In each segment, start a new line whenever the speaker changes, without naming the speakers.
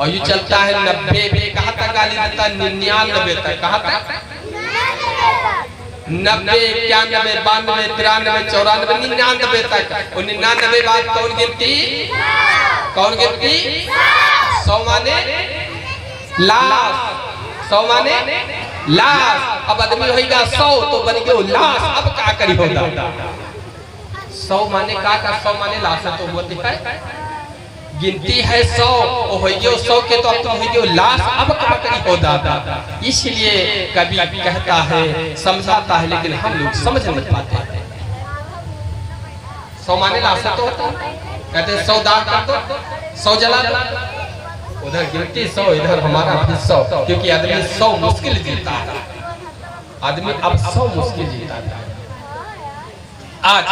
और ये चलता है 90 पे, कहाँ तक गाली देता है? 99 तक। कहाँ तक? 90, 91, 92, 93, 94, 99 तक। और 99 बाद कौन गिनती? कौन गिनती? 100 माने लाश। 100 माने लाश। अब आदमी होगा 100 तो बन गयो लाश। अब क्या करी होगा? 100 माने का 100 माने लाश तो होती है। गिनती है 100 हो गयो 100 के तो अब तो हो गयो लाश। अब क्या करी होगा? इसलिए कभी कहता है, समझाता है, लेकिन हम लोग समझ नहीं पाते। 100 माने लाश तो होता है। कहते 100 दान कर दो, 100 जला दो। उधर गिनती 100, इधर हमारा भी 100, क्योंकि आदमी 100 मुश्किल जीता है। आदमी अब 100 मुश्किल जीता है। आज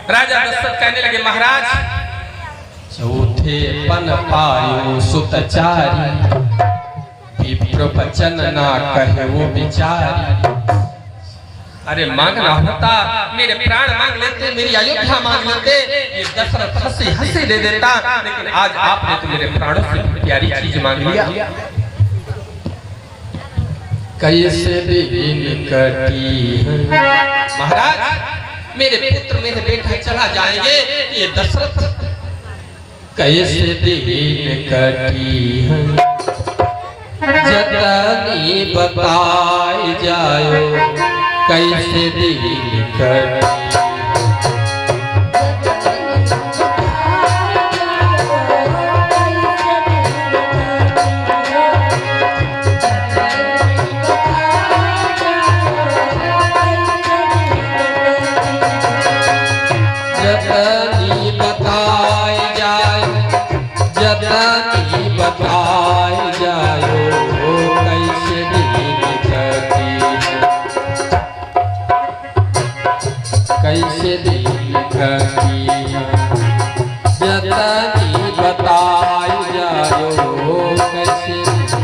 राजा दशरथ कहने लगे, महाराज चौथे पन पायो सुतचारी, विप्र वचन ना कहे वो बिचारी। अरे मांगना होता मेरे प्राण मांग लेते, मेरी अयोध्या मांग लेते, ये दशरथ हंसी हंसी दे देता, लेकिन आज आपने तो मेरे प्राणों से प्यारी चीज मांग लिया। कैसे दिन कटी महाराज, मेरे पुत्र मेरे बेटा चला जाएंगे, ये दशरथ कैसे दिन कटी जतनी बताई जायो, कैसे दिन कटी। कैसे दिन कटी जतनी बताई जायो, कैसे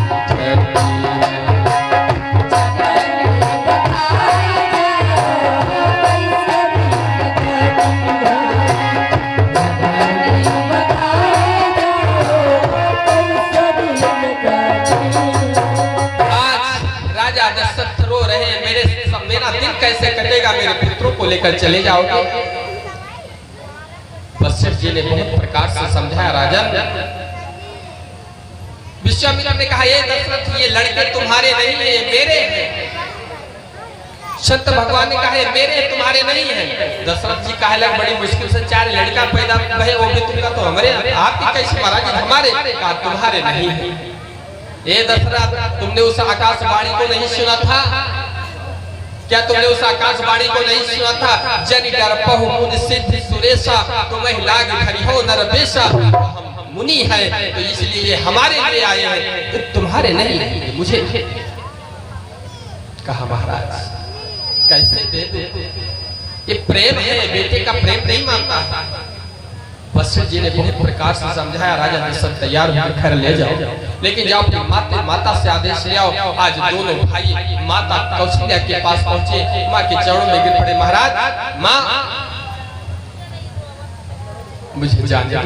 कैसे कटेगा? मेरे पुत्रों को लेकर चले जाओगे। वशिष्ठ जी ने बहुत प्रकार से समझाया। राजन, विश्वामित्र ने कहा, ये दशरथ ये लड़के तुम्हारे नहीं है, मेरे हैं। संत भगवान ने कहा, मेरे तुम्हारे नहीं है। दशरथ जी कहा लग, बड़ी मुश्किल से 4 लड़का पैदा भये, वो भी तुमका तो हमारे, आप कैसे महाराज हमारे? कहा तुम्हारे नहीं है। ये दशरथ, तुमने उस आकाशवाणी को नहीं सुना था क्या? तुमने उस आकाशवाणी को नहीं सुना था? जन डरपहु मुनि सिद्धि सुरेशा, तुम्हें लाग धरि हो नरवेशा। हम मुनि हैं तो इसलिए हमारे लिए आए हैं, तो तुम्हारे नहीं मुझे। कहा महाराज कैसे दे दो? ये प्रेम है, बेटे का प्रेम नहीं मानता। वशिष्ठ जी ने बहुत प्रकार से समझाया। राजा दशरथ तैयार होकर घर ले जाओ, लेकिन जाओ माता से आदेश ले आओ। आज दोनों भाई माता कौशल्या के पास पहुंचे, माँ के चरणों में गिर पड़े। महाराज, माँ मुझे जान दो,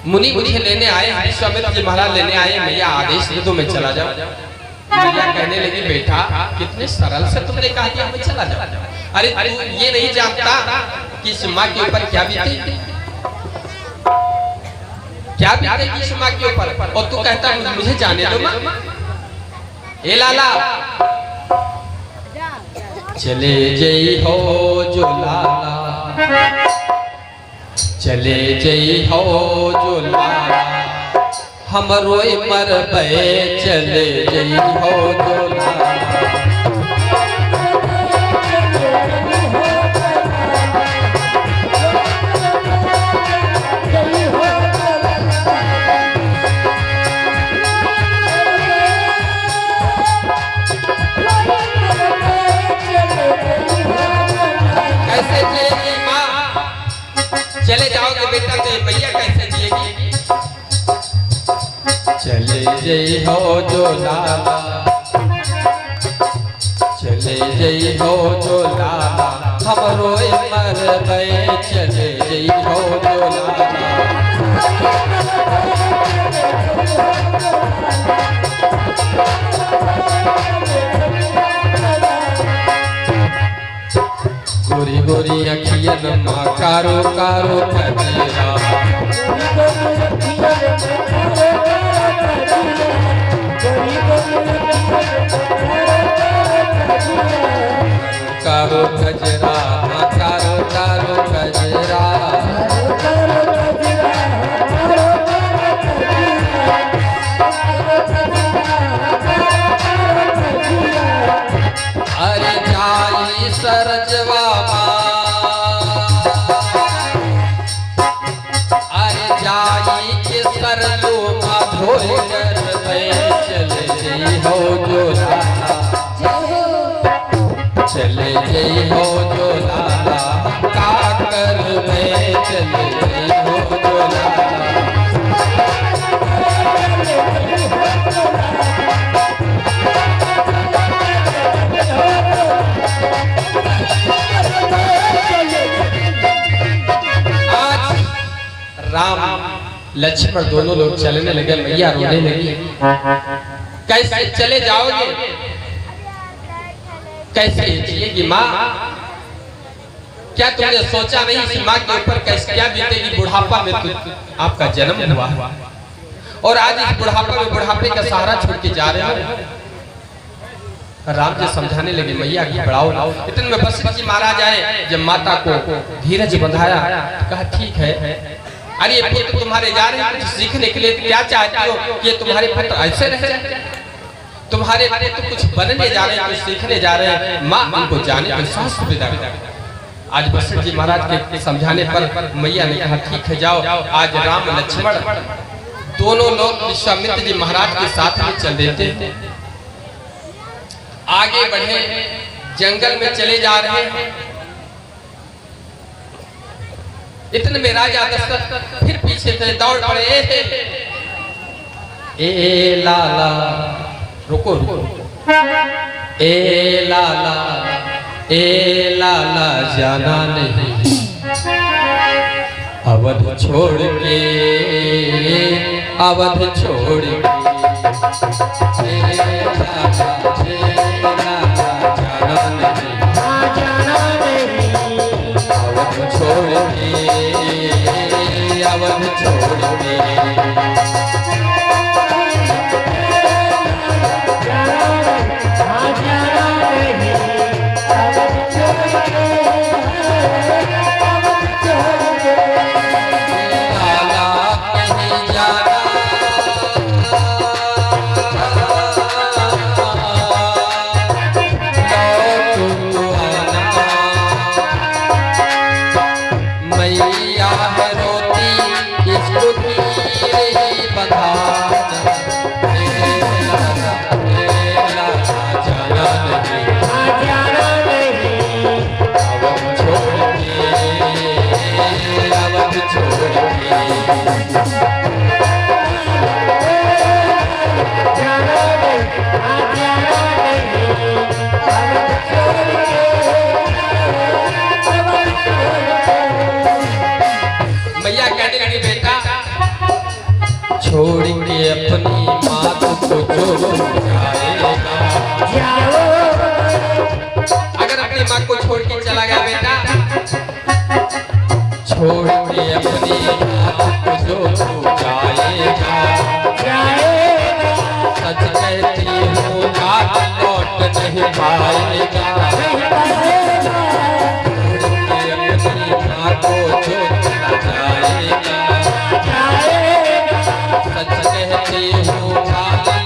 मुनि मुझे लेने आए, विश्वामित्र जी महाराज लेने आए, मैया आदेश दे दो मैं चला जाऊं। मैया कहने लगी, बेटा कितने सरल से तुमने कहा दिया मैं चला जाऊं। अरे तू ये नहीं जानता कि इस माँ के ऊपर क्या बीती, क्या बीतेगी इस माँ के ऊपर, और तू कहता मुझे जाने दो माँ। ए लाला चले जई हो जो लाला, चले जई हो जो लाला, हम रोए मर पे चले जई हो जो लाला। चले जाओगे बेटा तो मैया कैसे जिएगी? चले जई हो जो लाला, चले जई हो जो लाला, हम रोए मर गए चले जई हो जोलाला। गोरी गोरी अखियन माँ कारो कारो कजरा, कारो कजरा माँ कारो कारो कजरा। अरे जाई सरजवा सरलो धोए कर चले जई हो जोलाला, चले जई हो जोलाला, का कर चले जई हो जोलाला। राम लक्ष्मण दोनों लोग चलने लगे, मैया रोने लगी। कैसे चले जाओगे, कैसे जिएगी माँ? क्या तुमने सोचा नहीं इस माँ के ऊपर कैसे क्या बीतेगी? बुढ़ापा में तो आपका जन्म हुआ और आज इस बुढ़ापा में बुढ़ापे का सहारा छोड़ के जा रहे हो। राम जी समझाने लगे, मैया घबराओ ना। इतने में वशिष्ठ जी महाराज आए, जब माता को धीरज बंधाया, कहा ठीक है, अरे पुत्र तुम्हारे जा रहे हैं सीखने के लिए, क्या चाहते हो कि तुम्हारे पुत्र ऐसे रहे? तुम्हारे पुत्र कुछ बनने जा रहे हैं, कुछ सीखने जा रहे हैं, माँ उनको जाने दो, सास सुविधा। आज वशिष्ठ जी महाराज के समझाने पर मैया ने कहा ठीक है जाओ। आज राम लक्ष्मण दोनों लोग विश्वामित्र जी महाराज के साथ में चल देते, आगे बढ़े, जंगल में चले जा रहे हैं। इतने में राजा दशरथ फिर पीछे से दौड़ पड़े, ए लाला रुको रुको, ए लाला जाना नहीं, अवध छोड़ के, अवध छोड़ के, ए लाला जाना नहीं, अवध छोड़ के, अवध छोड़ के। छोड़ के अपनी मात को जो जाएगा, अगर अपनी माँ को छोड़ के चला गया बेटा, छोड़ के अपनी मात को जो जाएगा, सच कहती हूँ लौट नहीं पाएगा, छोड़ के अपनी माँ को जो जाएगा, सच कहती हूँ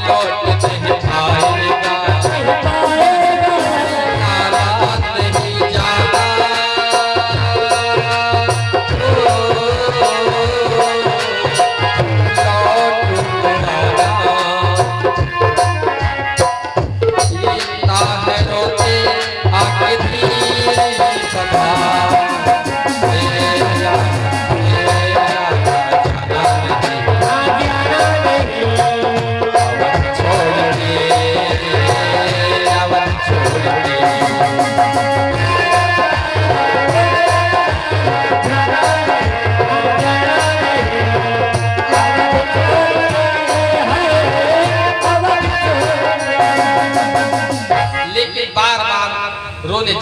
लौट नहीं पाएगा, हालात नहीं जाना,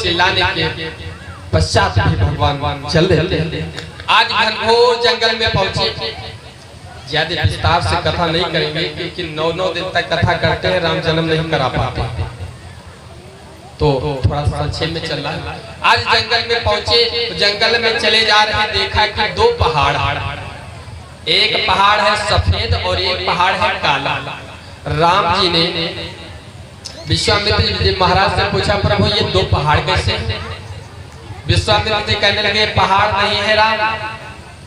चिल्लाने के पश्चात भी भगवान चल रहे थे। आज घनघोर जंगल में पहुंचे। ज्यादा विस्तार से कथा नहीं करेंगे क्योंकि 9 दिन तक कथा करते हैं, राम जन्म नहीं करा पाते, तो थोड़ा सा संक्षेप में चल रहा है। आज जंगल में पहुंचे, तो जंगल में चले जा रहे हैं, देखा कि 2 पहाड़, एक पहाड़ है सफेद और एक पहाड़ है काला। राम जी ने विश्वामित्र जी महाराज से पूछा, प्रभु ये 2 पहाड़ कैसे हैं? विश्वामित्र जी कहने लगे पहाड़ नहीं है राम।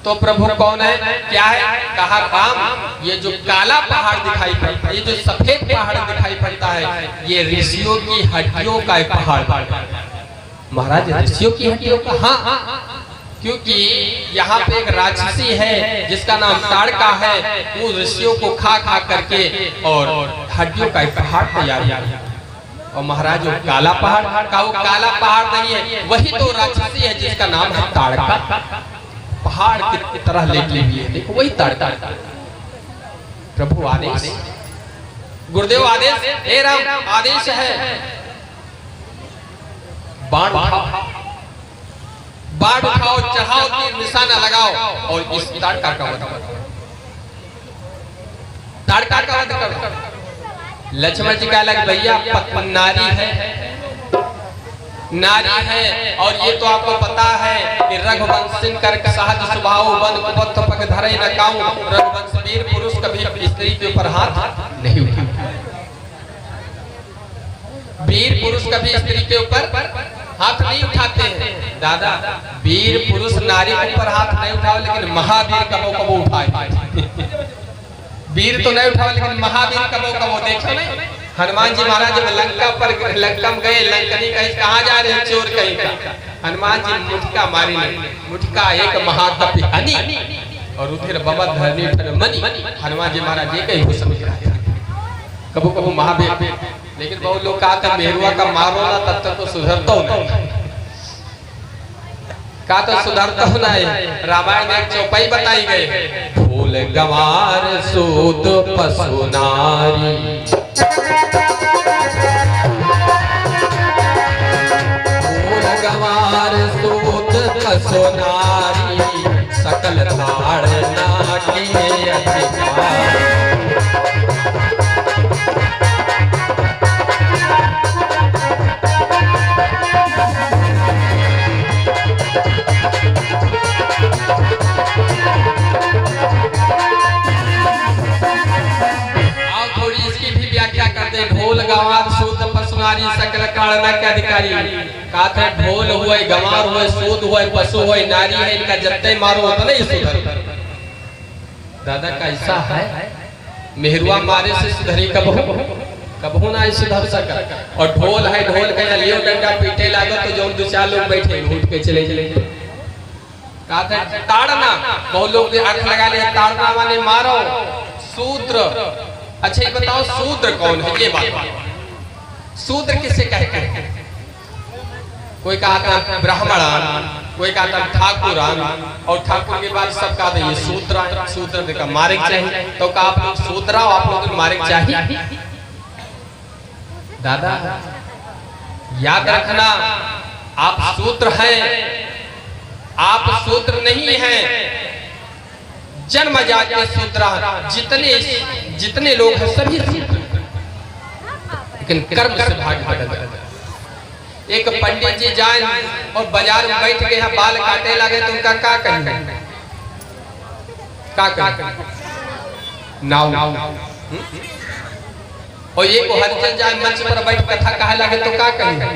तो प्रभु कौन है, क्या है? कहा राम ये जो काला पहाड़ दिखाई पड़ता है, ये जो सफेद पहाड़ दिखाई पड़ता है, ये ऋषियों की हड्डियों का एक पहाड़। महाराज ऋषियों की हड्डियों का? हाँ, क्योंकि यहाँ पे एक राक्षसी है जिसका नाम ताड़का है, वो ऋषियों को खा खा करके और हड्डियों का एक पहाड़ तैयार किया। और महाराज वो काला पहाड़ का, वो काला पहाड़ नहीं है, वही तो राक्षसी है जिसका नाम है ताड़का। पहाड़ की तरह लेटी हुई है, देखो वही ताड़का। प्रभु आदेश, गुरुदेव आदेश, हे राम आदेश है, बाण उठाओ, बाण उठाओ, चढ़ाओ, तीर निशाना लगाओ और इस ताड़का का वध करो, ताड़का का वध करो। लक्ष्मण जी कह लगे भैया नारी है, नारी है, और ये तो आपको पता है कि रघुवंश कर सहज स्वभाव वन कुपथ पग धरे न काऊं। रघुवंश वीर पुरुष कभी स्त्री के ऊपर हाथ नहीं उठाता, वीर पुरुष कभी स्त्री के ऊपर हाथ नहीं उठाते हैं। दादा वीर पुरुष नारी के ऊपर हाथ नहीं उठाओ, लेकिन महावीर कबो कबो उठाए। वीर तो नहीं उठाओ, लेकिन महावीर कबो कबो देखो नहीं। हनुमान जी महाराज जब लंका पर लंका में गए, लंकनी कहे कहाँ जा रहे हैं चोर कहीं का, हनुमान जी मुठका मारी, मुठका एक महातपि हनी और उधर बबा धरनी मनी। हनुमान जी महाराज ये कहीं समझ रहा था, कबो कबो महावीर। लेकिन बहुत लोग कहा था मेरुआ का मारो ना तब तक तो सुधरता हो नहीं, कहा तो सुधरता हो नहीं। रामायण में एक चौपाई बताई गई, फूल गंवार सूत पशु नारी, फूल गंवार सूत पशु नारी, सकल धारणा के अधिकार। ढोल गंवार सूद पशु नारी सकल कारणा के अधिकारी। कहा था ढोल हुए, गंवार हुए, सूद हुए, पशु हुए, नारी है, इनका जत्ते मारो उतना ही सुधर। दादा का ऐसा है, मेहरुआ मारे से सुधरी कबहू ना सुधर सका। और ढोल है, ढोल कहीं लियो डंडा पीटे लागो तो जो 2-4 लोग बैठे उठ के चले चले। कहा था ताड़ना, बहुत लोग अर्थ लगा लिया ताड़ना माने मारो। सूद्र, अच्छा ये बताओ शूद्र कौन है? ये बात शूद्र किसे कहते हैं? कोई कहा था ब्राह्मण, कोई कहा था ठाकुरान, और ठाकुर के बाद सब कहा था ये शूद्र, शूद्र का मारे चाहिए। तो कहा आप लोग शूद्रा, आप लोग मारे चाहिए। दादा याद रखना, आप शूद्र हैं, आप शूद्र नहीं हैं, जन्मजात के शूद्र। जितने लोग हैं सभी शूद्र, लेकिन कर्म से भाग बदल। एक पंडित जी जाए और बाजार में बैठ के यहाँ बाल काटे लगे तो उनका क्या कहेंगे? क्या कहेंगे? नाउ। और ये को हरिजन जाए मंच पर बैठ कथा कहे लगे तो क्या कहेंगे?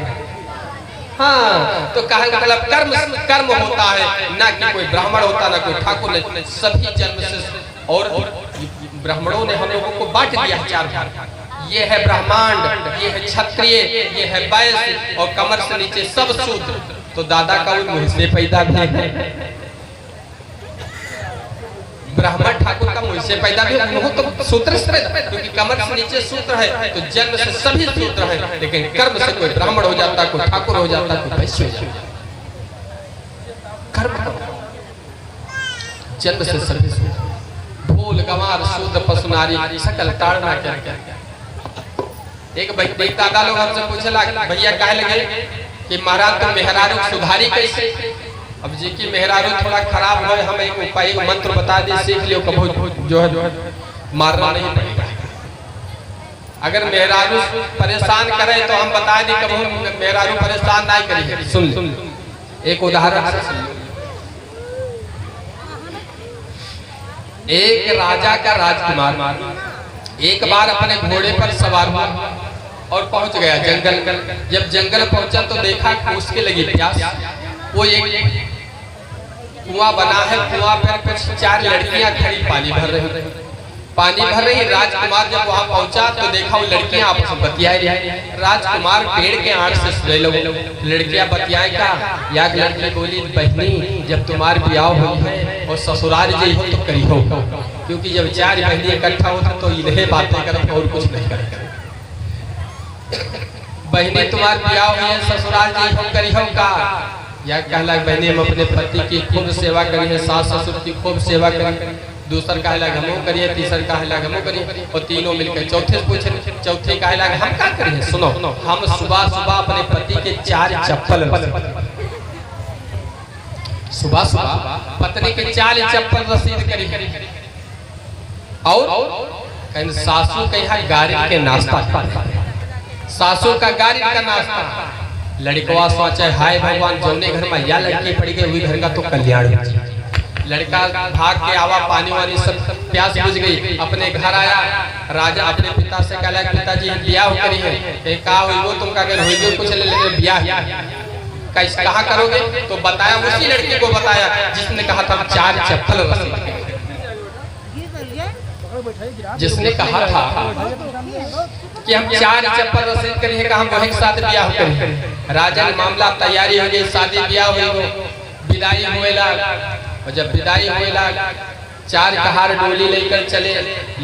हाँ, तो कहा मतलब कर्म होता है, ना कि कोई ब्राह्मण होता, ना कोई ठाकुर, नहीं, सभी जन्म से। और ब्राह्मणों ने हम लोगों को बांट दिया 4 भाग। ये है ब्राह्मण, ये है क्षत्रिय, ये है वैश्य, और कमर से नीचे सब शूद्र। तो दादा का मुंह से पैदा भी है, ब्राह्मण ठाकुर का मुंह से पैदा भी है, तो सूत्र से, क्योंकि कमर से नीचे सूत्र है, तो जन्म से सभी सूत्र हैं। लेकिन कर्म से कोई ब्राह्मण हो जाता, कोई ठाकुर हो जाता, कोई वैश्य हो जाता। कर्म जन्म से सभी सूत्र। ढोल गंवार सूद पशु नारी सकल ताड़ना क्या। एक भाई दादा लोग हमसे पूछला भैया कहे लगे कि महाराज तुम मेहरारू सुधारी कैसे। अब जी की मेहरारू थोड़ा खराब हो, हम एक उपाय एक मंत्र बता दे, सीख लियो, कभी जो है मारना नहीं पड़ेगा। अगर मेहरारू परेशान करे तो हम बता दें, कभी मेहरारू परेशान नहीं करिए। सुन एक उदाहरण से सुन। एक राजा का राजकुमार एक बार अपने घोड़े पर सवार हुआ और पहुंच गया जंगल। जब जंगल पहुंचा तो देखा कि उसके लगी प्यास। वो एक कुआं बना है, कुआं पर कुछ 4 लड़कियां खड़ी पानी भर रही। राजकुमार जब वहां पहुंचा तो देखा वो लड़कियां आपस में बतिया रही। राजकुमार पेड़ के आड़ से सुने लगे। लड़कियां बतियाए का, या लड़की बोली, बहनी जब तुम्हारे ब्याह हो है और ससुराल जी हो तो करी हो, क्योंकि जब 4 बहनी इकट्ठा होता तो इन्हें बातें करते और कुछ नहीं करते। बहनी तुम्हारे ब्याह हुई है, ससुराल जी हो करी हो का, या कहला बहनी हम अपने पति की खूब सेवा करी है, सास ससुर की खूब सेवा करी। दूसर कहला हमो करिए, तीसर कहला हमो करिए, और तीनों मिलकर चौथे पूछे, चौथे कहला हम क्या करिए। सुनो, हम सुबह सुबह अपने पति के 4 चप्पल, सुबह सुबह पत्नी के 4 चप्पल रसीद करी, और सासू के यहाँ गाड़ी के नाश्ता, सासू का गाड़ी का नाश्ता। लड़कवा सोचे हाय भगवान, जौने घर में या लड़की पड़ गई हुई घर का तो कल्याण। लड़का भाग के आवा, पानी वानी सब प्यास बुझ गई, अपने घर आया। राजा अपने पिता से कहला, पिताजी ब्याह करी है। कहा हुई वो तुम का हुई कुछ लेकिन ब्याह कैसे कहाँ करोगे, तो बताया उसी लड़की को बताया जिसने कहा था 4 चप्पल रसीद, जिसने कहा था कि हम 4 चप्पल रसीद करेंगे, हम वही के साथ ब्याह करेंगे। राजा ने मामला तैयारी हो गई, शादी ब्याह हुई, विदाई हुएला। और जब विदाई हुएला 4 कहार डोली लेकर चले।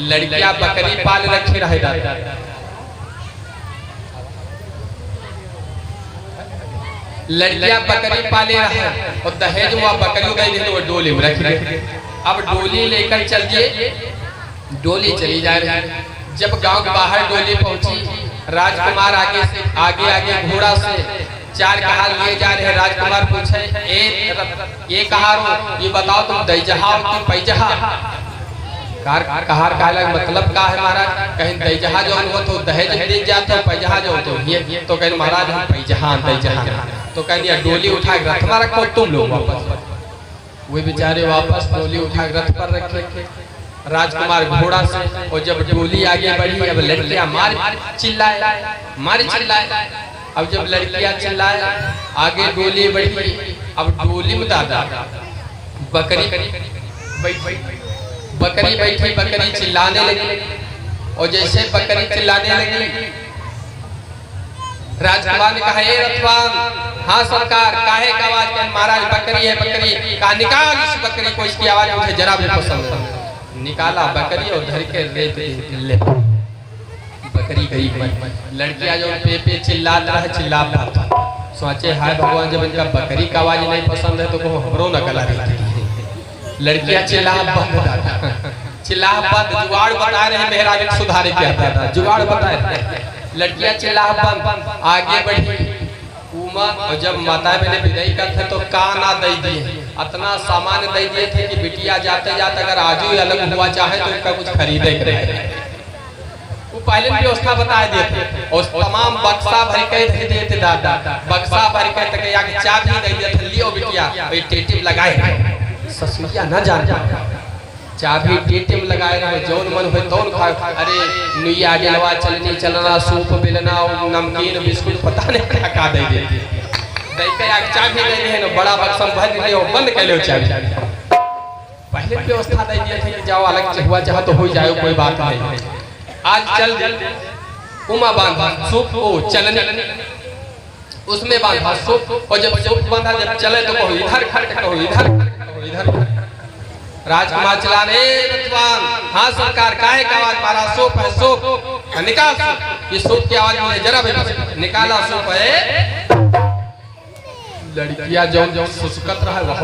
लड़कियां बकरी पाल रखे रहे, लड़कियां बकरी पाले रहे और दहेज हुआ बकरी गई थे, वो डोली में रख रहे। अब डोली लेकर चल दिए, डोली चली जा रही। जब गांव के बाहर डोली पहुंची, राजकुमार आगे घोड़ा से 4 कहार लिए जा रहे। राजकुमार पूछे, ये कहार हो, ये बताओ तुम दैजहा हो कि पैजहा। कहार कहला मतलब का है महाराज, कहीं दैजहा जो हो तो दहेज दे जाते हो, पैजहा जो हो तो ये, तो कहीं महाराज हम पैजहा दैजहा। तो कह दिया डोली उठा के रथ में रखो तुम लोग वापस। वे बेचारे वापस डोली उठा के रथ पर रखे। राजकुमार घोड़ा से, और जब डोली आगे बढ़ी, अब लड़कियां मार चिल्लाए। अब जब लड़कियां चिल्लाए, आगे डोली बढ़ी। अब डोली में दादा बकरी बैठी, बकरी चिल्लाने लगी। और जैसे बकरी चिल्लाने लगी, राजकुमार ने कहा, रथवान, हाँ सरकार, काहे का आवाज कर, महाराज बकरी है, बकरी कहा, निकाल इस बकरी को, इसकी आवाज मुझे जरा भी पसंद है। निकाला बकरी और धर के ले बकरी गई। लड़कियां जो पे चिल्ला सोचे हाय भगवान, जब इनका बकरी का आवाज नहीं पसंद है तो को हमरो न गला देती। लड़कियां चिल्ला बंद, जुगाड़ बता रहे हैं, मेहराज सुधारे क्या था, जुगाड़ बता रहे। लड़कियां चिल्ला बंद, आगे बढ़ी। और जब माता मैंने विदाई का था तो काना दे दिए, इतना सामान दे दिए थे कि बिटिया जाते जाते अगर आज ही अलग हुआ चाहे तो इसका कुछ खरीदे वो पहले भी व्यवस्था बता देते। और तमाम बक्सा भर के दे देते दादा, बक्सा भर के तक आगे चाबी दे देते, लियो बिटिया ये टेटिव लगाए, ससुरिया न जान चाबी टेटिव लगाए रहे, जौन मन हो तौन खाओ। अरे नुइया डेलवा चलनी चलना, सूप बेलना, नमकीन बिस्कुट पता नहीं क्या का दे देते। देखे आगे चाबी दे दे न, बड़ा बक्सा भर दिए हो, बंद कर लो चाबी। पहले व्यवस्था दे दिए थे कि जाओ अलग हुआ चाहे तो हो जाए, कोई बात नहीं। आज चल उमा बांधा सूप ओ चलने उसमें बांधा सूप, और जब सूप बांधा जब चले तो कहो इधर खट, कहो इधर, कहो इधर। राजकुमार चलाने, रथवान, हाँ सरकार, काहे का आवाज मारा, सूप है सूप, निकाल सूप। ये सूप की आवाज मुझे जरा भी निकाला, सूप है। लड़कियां जो सुसुकत रहा वह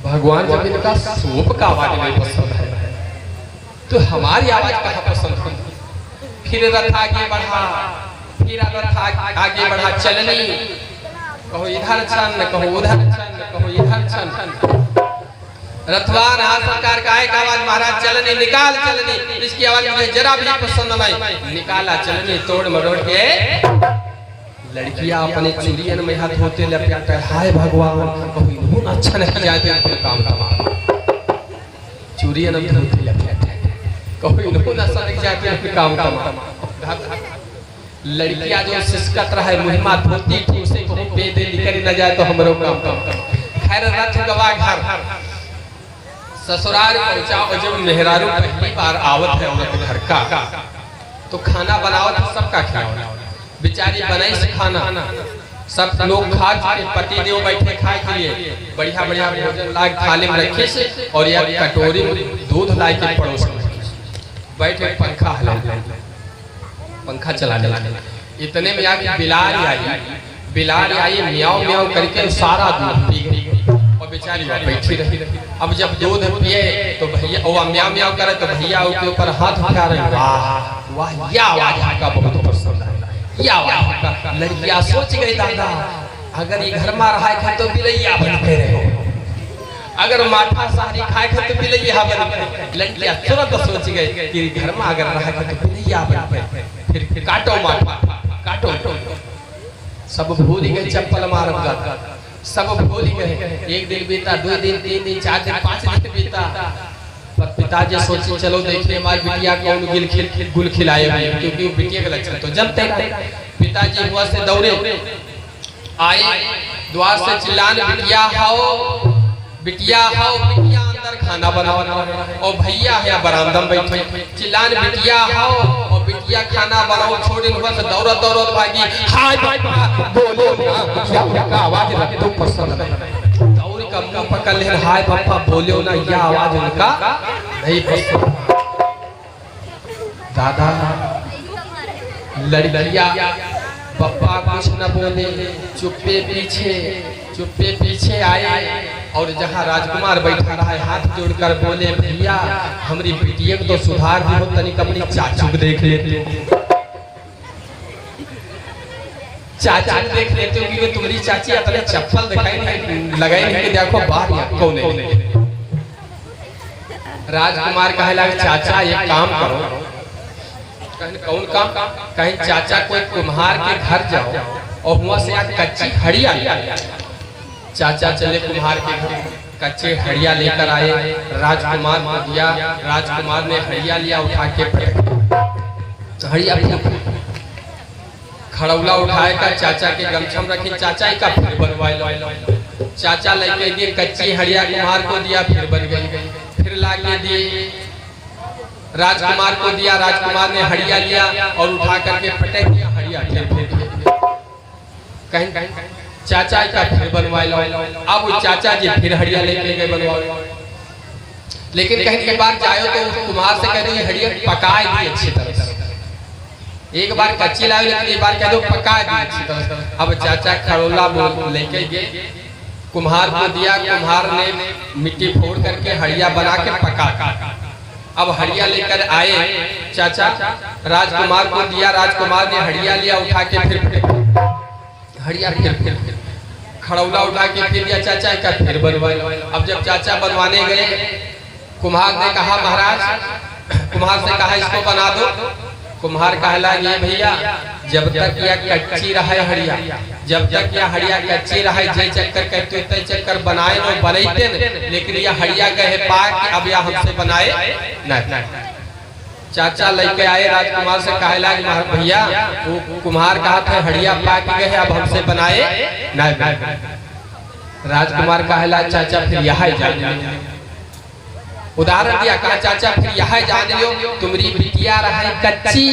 भगवान जब इनका सूप का आवाज नहीं पसंद है तो हमारी आवाज कहाँ पसंद है। फिर रथ आगे बढ़ा, फिर रथ आगे बढ़ा चलनी, कहो इधर चल, कहो उधर चल, कहो इधर चल। रथवान हाँ सरकार का एक आवाज, महाराज चलनी निकाल चलनी। इसकी आवाज मुझे जरा भी पसंद नहीं। निकाला चलनी, तोड़ मरोड़ के लड़कियां अपने चूड़ियन में हाथ होते लपटा, हाय भगवान कहो अच्छा नहीं जाते काम तमाम। चूड़ियन में होते लपटा, कहो इन्होंने अच्छा नहीं जाते काम तमाम। लड़कियां जो सिसकत रहे मुहिमा धोती थी, उसे कहो बेदे निकल न जाए तो हमरो काम तमाम। खैर रथ गवा घर ससुराल पहुंचा, और जब मेहरारू पहली बार आवत है औरत घर का, तो खाना बनावत सबका खिलाओ। बेचारी बनाई से खाना, सब लोग खा के पति देव बैठे खाए के लिए बढ़िया बढ़िया भोजन लाग थाली में रखे से, और एक कटोरी में दूध ला के पड़ोस में बैठे पंखा हला, पंखा चलाने लगे। इतने में आके बिलाल आई म्याऊ म्याऊ करके सारा दूध पी गई, और बेचारी बैठी रही। अब जब दूध पिए तो भैया वो म्याऊ म्याऊ करे, तो भैया उसके ऊपर हाथ उठा रहे, वाह वाह या आवाज का बहुत पसंद है, या आवाज का। लड़कियां सोच गई दादा अगर ये घर में रहा है तो बिलैया बन के रहो, अगर माठा सारी खाए तो बिलैया बन के। लड़कियां तुरंत सोच गई कि घर में अगर रहा है तो बिलैया बन के, फिर काटो माठा काटो। सब भूल गए चप्पल मारब जाता, सब भूल गए। एक दिन बीता, 2 दिन, 3 दिन, 4 दिन, 5 दिन बीता। पर पिताजी सोचे चलो देखिए हमारी बिटिया कौन गुल खिलाए, क्योंकि वो बिटिया का लक्षण तो जमते हैं। पिताजी हुआ से दौड़े आए, द्वार से चिल्लाने, बिटिया हाओ बिटिया हाओ, बिटिया अंदर खाना बनाओ। और भैया है बरामदा में बैठे, चिल्लाने बिटिया हाओ, और बिटिया खाना बनाओ। छोड़े हुआ से दौड़त दौड़त भागी, हाय बाबा बोलो ना क्या का आवाज रख तो पसंद नहीं। दौड़ का मुंह पकड़ ले, हाय पापा बोलो ना, यह आवाज उनका नहीं पसंद। दादा लड़कियां पप्पा कुछ न बोले, चुप्पे पीछे आए, और जहाँ राजकुमार बैठा रहा है हाथ जोड़कर बोले, भैया हमारी बिटिया को तो सुधार दी हो, तनिक अपनी चाचू को देख लेते, चाचा देख लेते हो कि तुम्हारी चाची अपने चप्पल दिखाई नहीं लगाई नहीं कि देखो बाहर कौन है। राजकुमार कहे लगे चाचा एक काम करो। कौन काम? कहीं चाचा कोई कुम्हार के घर जाओ और वहां से कच्ची हड़िया ले। चाचा चले कुम्हार के घर, कच्चे हड़िया लेकर आए, राजकुमार को दिया। राजकुमार ने हड़िया लिया, उठा के हड़िया खड़ौला उठाए का चाचा के गमछम रखी, चाचा का फिर बनवाए लो। चाचा लेके गए कच्ची हड़िया कुम्हार को दिया, फिर बन गई। फिर लाके दिए राजकुमार को दिया, राजकुमार ने हड़िया लिया और उठा करके पटक दिया हड़िया, फिर कहीं चाचा का फिर बनवाए लो। अब चाचा जी फिर हड़िया लेके गए बनवाओ। लेकिन कहीं एक बार जाओ तो उस कुम्हार से कह दो ये हड़िया पकाए दी अच्छी तरह से। एक बार कच्ची लाओ, लेकिन एक बार कह दो पकाए दी अच्छी तरह से। अब चाचा खड़ौला लेके गए, कुम्हार को दिया, कुम्हार ने मिट्टी फोड़ करके हड़िया बना के पका। अब हड़िया लेकर आए चाचा, राजकुमार को दिया, राजकुमार ने हड़िया लिया, उठा के फिर हड़िया फिर खड़ौला उठा के फिर दिया, चाचा का फिर बनवाए। अब जब चाचा बनवाने गए, कुम्हार ने कहा महाराज, कुम्हार से कहा इसको बना दो। कुम्हार कहला ये भैया जब तक यह कच्ची रहे हड़िया, जब तक यह हड़िया कच्ची रहे जे चक्कर कहते ते चक्कर बनाए नो बनैते न, लेकिन यह हड़िया कहे पाक अब यह हमसे बनाए नहीं। चाचा लेके आए, राजकुमार से कहला भैया वो कुम्हार कहा था हड़िया पाक गए अब हमसे बनाए नहीं। राजकुमार कहला चाचा फिर यहाँ जान, उदाहरण दिया, कहा चाचा फिर यहाँ जान लियो, तुम्हारी बिटिया रहे कच्ची,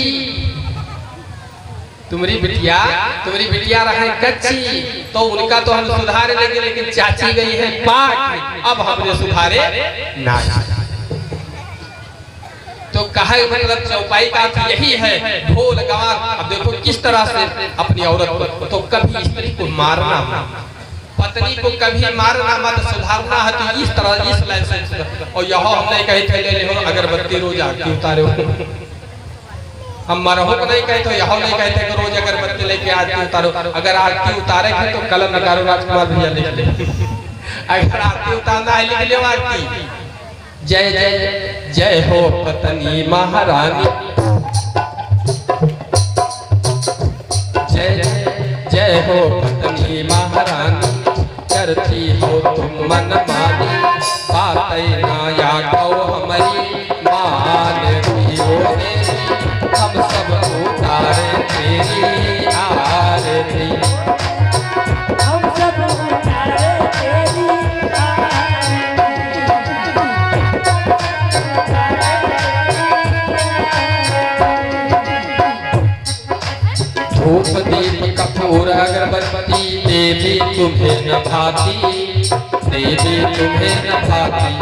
तुम्हारी बिटिया रहे कच्ची, तो उनका तो हम सुधारे लेंगे, लेकिन चाची गई है पाक, अब हमने सुधारे ना। तो कहा मतलब चौपाई का यही है, ढोल गवार। अब देखो किस तरह से अपनी औरत को, तो कभी स्त्री को मारना, पत्नी को कभी मारना मत, सुधारना है तो इस तरह इस लाइन। और यह हमने कही थे ले लो अगरबत्ती रोज आरती उतारे हो, हम मरहो को नहीं कहते, यहो नहीं कहते कि रोज अगरबत्ती लेके आरती उतारो। अगर आरती उतारे है तो कलम निकालो, राजकुमार भैया लिख ले। अगर आरती उतारना है लिख लियो आरती। जय जय जय हो पत्नी महारानी, जय जय हो पत्नी महारानी, करती हो तुम मन मानी, बातें ना याद हो हमारी, मान दियो हम सब उतारे तेरी आरती,
हम सब उतारे तेरी
धूप दीप कपूर अगरबत्ती, देवी तुम्हें न भाती, देवी तुम्हें न भाती,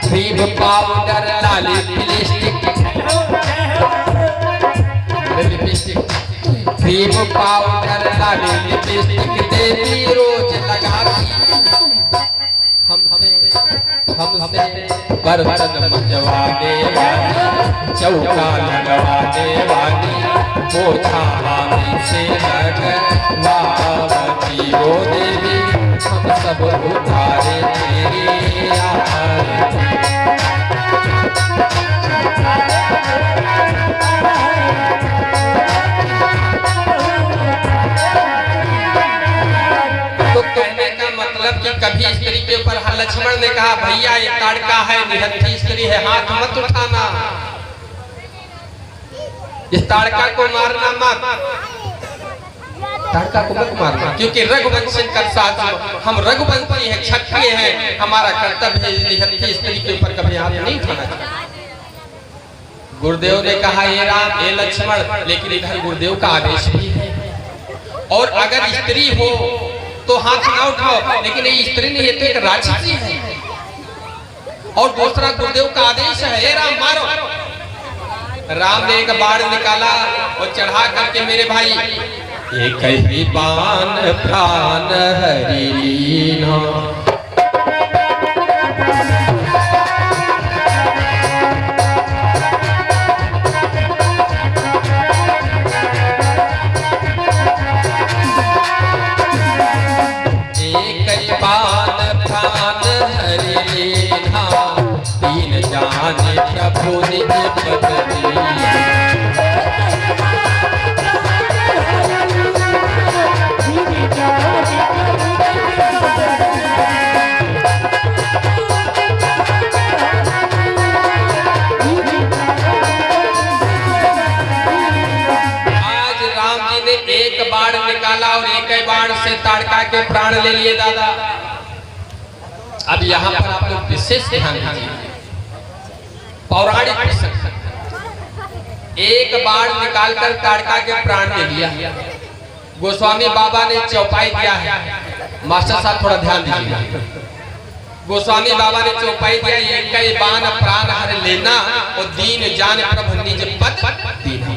क्रीम पाउडर लाली लिपस्टिक, क्रीम पाउडर लाली लिपस्टिक, देवी रोज लगाती, हमसे बर्तन मंजवाने वाली, चौका लगवाने वाली, पोछा हाथी से लगवाती हो देवी, हम सब उतारे तेरी आरती। तो कहने का मतलब कि कभी स्त्री के ऊपर लक्ष्मण ने कहा भैया ये ताड़का है, निहत्थी स्त्री है, हाथ मत उठाना, इस ताड़का को मारना मत, ताड़का को मत मारना, क्योंकि रघुवंशी का साथ हम रघुवंशी हैं, क्षत्रिय हैं, हमारा कर्तव्य है निहत्थी स्त्री के ऊपर कभी हाथ नहीं उठाना चाहिए। गुरुदेव ने कहा ये राम ये लक्ष्मण, लेकिन इधर गुरुदेव का आदेश भी है, और अगर स्त्री हो तो हाथ ना उठाओ, लेकिन ये स्त्री नहीं है तो एक राक्षसी है, और दूसरा गुरुदेव का आदेश है हे राम मारो। राम ने एक बाण निकाला और चढ़ा करके मेरे भाई एक ही बाण प्राण हरि लीना, जाने प्रभु निज पद दीना, आज राम जी ने एक बाण निकाला और एक ही बाण से ताड़का के प्राण ले लिए दादा। अब यहाँ पर आप लोग विशेष ध्यान दीजिए, पौराणिक एक बाण निकालकर ताड़का के प्राण ले लिया, गोस्वामी बाबा ने चौपाई दिया है, मास्टर साहब थोड़ा ध्यान दीजिए, गोस्वामी बाबा ने चौपाई दिया एक ही बाण प्राण हर लेना और दीन जान प्रभु निज पद दीना।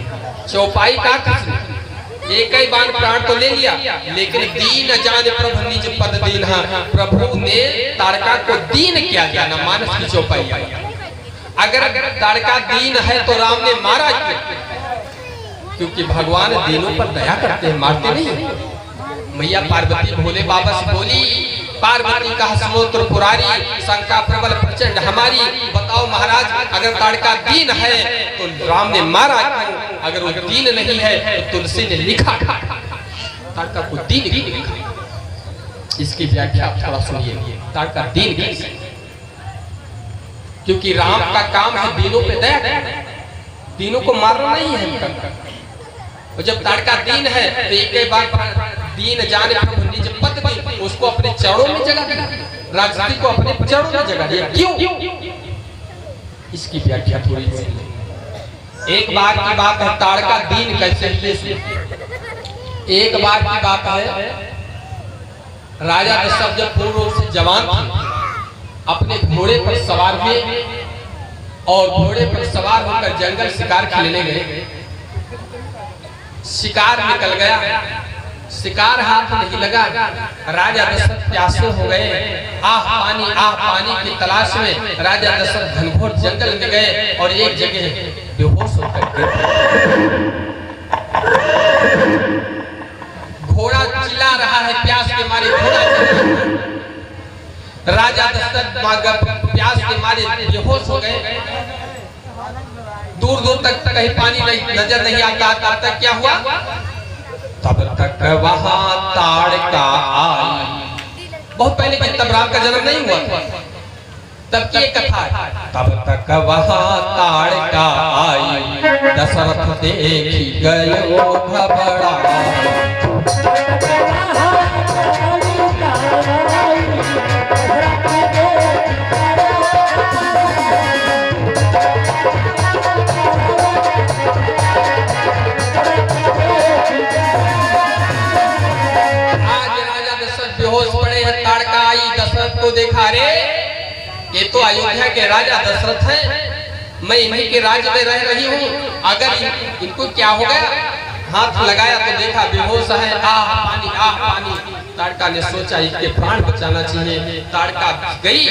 चौपाई का एक ही बाण प्राण तो ले लिया, लेकिन दीन जान प्रभु निज पद दीना, प्रभु ने ताड़का को दीन किया जाना, मानस की चौपाई। अगर ताड़का दीन है तो राम ने मारा क्यों? क्योंकि भगवान दीनों पर दया करते हैं, मारते नहीं। मैया पार्वती भोले बाबा से बोली, पार्वती का समुद्र पुरारी, शंका प्रबल प्रचंड हमारी, बताओ महाराज अगर ताड़का दीन है तो राम ने मारा क्यों? अगर वो दीन नहीं है तो तुलसी ने लिखा ताड़का को दीन क्यों लिखा? इसकी व्याख्या थोड़ा सुनिए। ताड़का दीन कैसे? क्योंकि राम का काम है दीनों पे दया करना, दीनों को मारना नहीं है। और जब ताड़का दीन है तो एक बार दीन जाने प्रभु निज पद दी, उसको अपने चरणों में जगह दिया, राजनीति को अपने चरणों में जगह दिया। क्यों? इसकी व्याख्या थोड़ी सी। एक बार की बात है, ताड़का दीन कैसे? एक बार की बात है, राजा दशरथ जब पूर्ण रूप से जवान थे, अपने घोड़े पर सवार हुए और घोड़े पर सवार होकर जंगल शिकार खेलने गए। शिकार निकल गया, शिकार हाथ नहीं लगा। राजा दशरथ प्यासे हो गए, आह पानी की तलाश में राजा दशरथ घनघोर जंगल में गए और एक जगह बेहोश होकर गिर। घोड़ा चिल्ला रहा है प्यास के मारे, घोड़ा राजा दशरथ प्यास के मारे बेहोश हो गए। दूर दूर तक कहीं पानी नजर नहीं आता। तब तक क्या हुआ? तब तक वहां ताड़का आई। बहुत पहले की, तब राम का जन्म नहीं हुआ, तब की कथा है। तब तक वहां ताड़का आई, दशरथ देखी गयो घबराए। ताड़का आई, दशरथ को देखा, रे ये तो अयोध्या के राजा दशरथ हैं, मैं इन्हीं के राज्य में रह रही हूँ, अगर इनको क्या हो गया? हाथ लगाया तो देखा बेहोश है, आह पानी। ताड़का ने सोचा इसके प्राण बचाना चाहिए। ताड़का गई,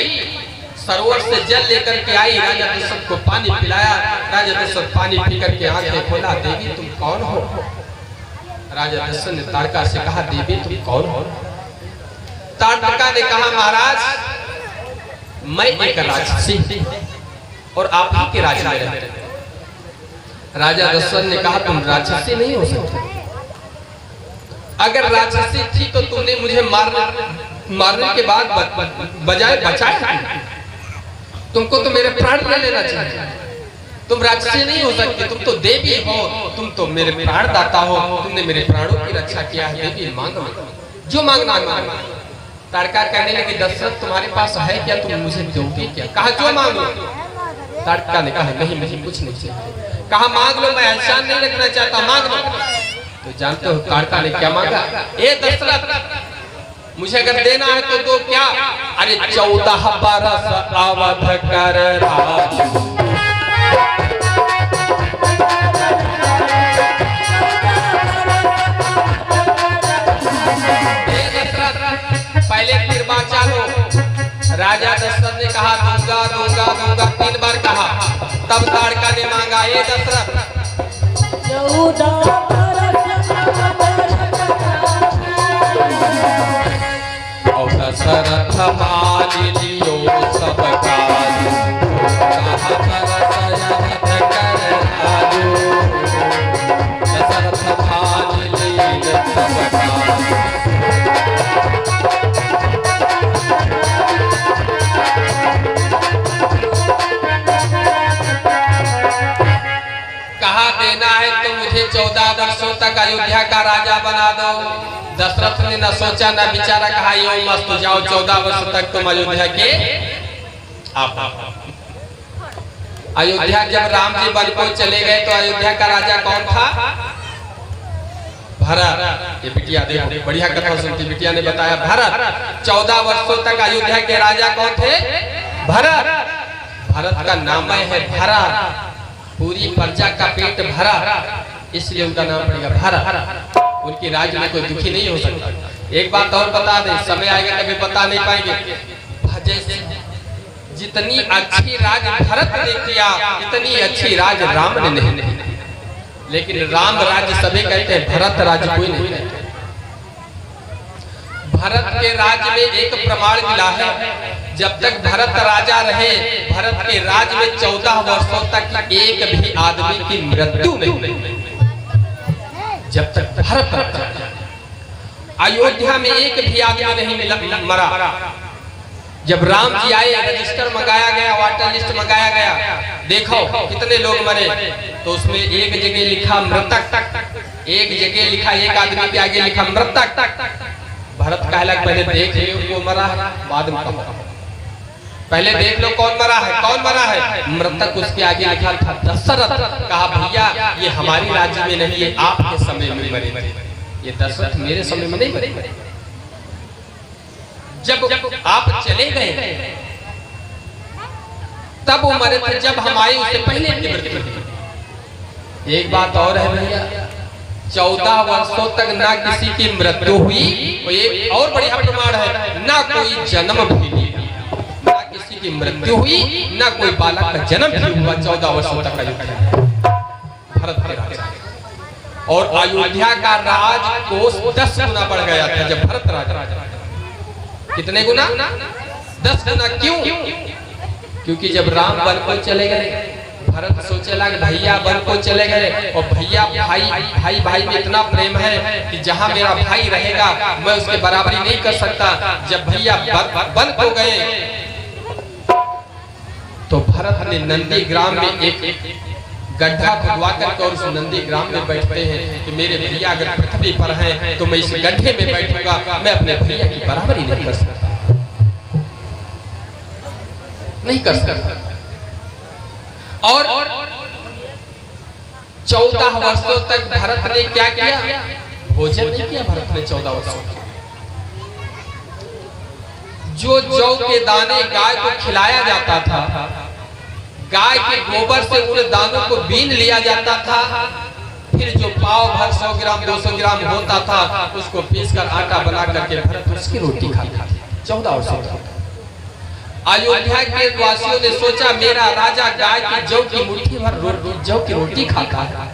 सरोवर से जल लेकर के आई, राजा दशरथ को पानी पिलाया। राजा दशरथ पानी पी करके आंखें खोला, देवी तुम कौन हो? राजा दशरथ ने ताड़का से कहा, देवी तुम कौन हो? ताड़का ने कहा, महाराज मैं एक राक्षसी और आप ही के राज्य में रहते हैं। राजा दशरथ ने कहा, तुम राक्षसी नहीं हो सकते। अगर राक्षसी थी तो तुमने मुझे मारने के बाद बजाय बचाया। तुमको तो मेरे प्राण ले लेना चाहिए। तुम राक्षसी नहीं हो सकती, तुम तो देवी हो, तुम तो मेरे प्राण दाता हो, तुमने मेरे प्राणों की रक्षा किया है। देवी मांगो, जो मांगना मांगो। ताड़का कहने लगी, दशरथ तुम्हारे पास है क्या? तुम मुझे दोगे क्या? कहा जो मांगो। ताड़का ने कहा, नहीं मुझे कुछ नहीं चाहिए। कहा मांग लो, मैं एहसान नहीं रखना चाहता, मांग लो। तो जानते हो ताड़का ने क्या मांगा? ए दशरथ मुझे अगर देना है तो दो। क्या? अरे 14 बरस अवध कर राज। पहले फिर बाचा लो। राजा दशरथ ने कहा, दूंगा 3 बार कहा। तब ताड़का ने मांगा, ए दशरथ
14
और दशरथ मान लियो सब काज, दशरथ मान लियो सब काज। कहा देना है तो मुझे 14 वर्षों तक अयोध्या का राजा बना दो। दशरथ ने न सोचा न विचारा, कहा यो मस्त जाओ, 14 वर्ष तक तुम अयोध्या के आप। अयोध्या जब राम जी वन को चले गए तो अयोध्या का राजा कौन था? भरत। ये बिटिया देखो बढ़िया कथा सुनती, बिटिया ने बताया भरत। 14 वर्षों तक अयोध्या के राजा कौन थे? भरत। भरत का नाम है भरत, पूरी प्रजा का पेट भरा, इसलिए उनका नाम पड़ेगा भरत। उनकी राज्य में कोई दुखी नहीं हो सकता। एक बात और बता दें, समय आएगा कभी बता नहीं पाएंगे। जैसे जितनी अच्छी राज भरत ने किया, इतनी अच्छी राज राम ने नहीं। लेकिन राम राज्य सभी कहते हैं, भरत राज्य कोई नहीं कहते। भरत के राज्य में एक प्रमाण मिला है, जब तक भरत राजा रहे, भरत के राज्य में 14 वर्षों तक एक भी आदमी की मृत्यु नहीं। जब तक भरत राजा, अयोध्या में एक भी आदमी नहीं मरा। जब राम जी आए, रजिस्टर मंगाया गया, वाटर लिस्ट मंगाया गया, देखो कितने लोग मरे, तो उसमें एक जगह लिखा मृतक, एक जगह लिखा, एक आदमी के आगे लिखा मृतक। भरत कहला, पहले देख लो वो मरा है, बाद में कहो। पहले देख लो कौन मरा है, कौन मरा है? मृतक। उसके आगे लिखा था दशरथ। कहा भैया ये हमारी राज्य में नहीं, ये आपके समय में मरे, ये दशरथ मेरे समय में नहीं मरे। जब आप चले गए तब वो मरे थे, जब हम आए उससे पहले की मृत्यु। एक बात और है भैया, 14 वर्षों तक ना किसी की मृत्यु हुई, एक और बढ़िया प्रमाण है, ना कोई जन्म भी लिया, ना किसी की मृत्यु हुई, ना कोई बालक का जन्म भी हुआ 14 वर्षों तक अयोध्या भरत के राजा। और अयोध्या का राज कोष 10 गुना बढ़ गया था जब भरत राजा। कितने गुना? 10 गुना। क्यों? क्योंकि जब राम वन को चले गए, भरत सोचे लगे भैया वन को चले गए, और भैया भाई में इतना प्रेम है कि जहां मेरा भाई रहेगा मैं उसके बराबरी नहीं कर सकता। जब भैया वन को गए तो भरत ने नंदी ग्राम में एक गड्ढा खुदवा करके और उस नंदी ग्राम में बैठते हैं कि मेरे भैया अगर पृथ्वी पर हैं तो मैं इस गड्ढे में बैठूंगा, मैं अपने भैया की बराबरी नहीं कर सकता, नहीं कर सकता। और 14 वर्षों तक भरत ने क्या किया? भोजन नहीं किया भरत ने 14 वर्षों तक। जो जौ के दाने गाय को खिलाया जाता था, गाय के गोबर से उन दानों को बीन लिया जाता था, फिर जो पाव भर 100 ग्राम 200 ग्राम होता था उसको पीसकर आटा बना करके भरत उसकी रोटी खाता था 14 वर्षों तक। अयोध्या के वासियों ने सोचा मेरा राजा गाय की जौ की मुट्ठी भर जौ की रोटी खाता है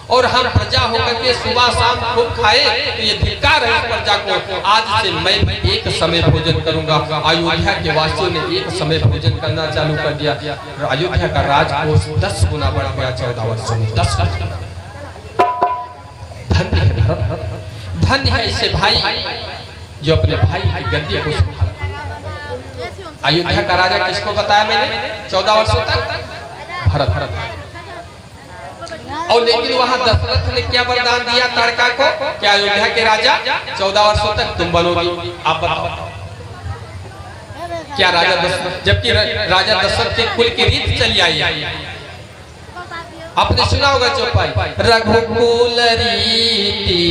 और हम प्रजा होकर के सुबह शाम खूब खाए, तो ये धिक्कार है इस प्रजा को। आज से मैं भी एक समय भोजन करूंगा। अयोध्या के वासियों ने एक समय भोजन करना चालू कर दिया। अयोध्या का राजकोष 10 गुना बढ़ गया 14 वर्षों में। 10 धन्य है भरत, धन्य है ऐसे भाई जो अपने भाई की गद्दी को संभाला। अयोध्या का राजा किसको बताया मैंने? 14 वर्षों तक भरत। और लेकिन वहां दशरथ ने क्या वरदान दिया ताड़का को? क्या अयोध्या के राजा 14 वर्षों तक तुम बनोगी? आप बताओ। क्या राजा दशरथ, जबकि राजा दशरथ के कुल की रीत चली आई, आपने सुना होगा चौपाई, रघुकुल रीति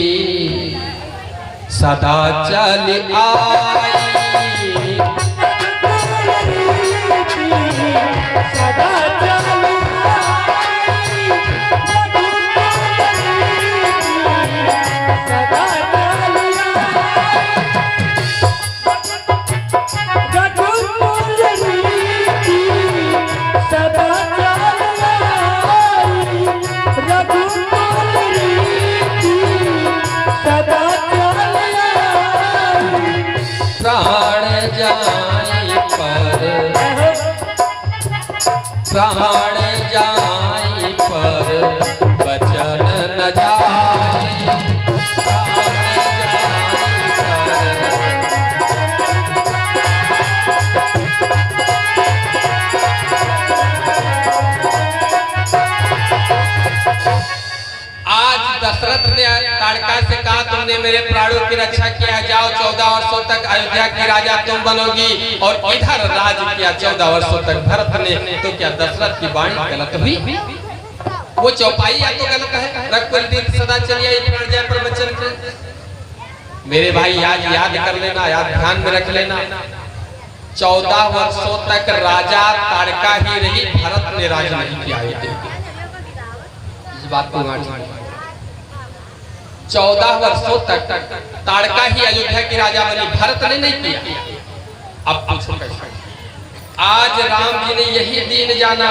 सदा चल आई, प्राण जाई पर बचन न जाई, आज दशरथ ने ताड़का से कहा तुमने मेरे प्राणों की रक्षा किया, जाओ 14 वर्षों तक अयोध्या की राजा तुम बनोगी। और इधर राज किया 14 वर्षों तक भरत ने। तो क्या दशरथ की वाणी गलत हुई? वो चौपाई या तो गलत है, रघुकुल रीति सदा चली आई प्राण जाए पर बचन न। मेरे भाई आज याद कर लेना, याद ध्यान में रख लेना, 14 वर्षों तक राजा ताड़का ही रही, भरत ने राज नहीं किया। इस बात को 14 वर्षों तक ताड़का ही अयोध्या की राजा बनी, भरत ने नहीं किया। अब पूछो कैसे? आज राम जी ने यही दिन जाना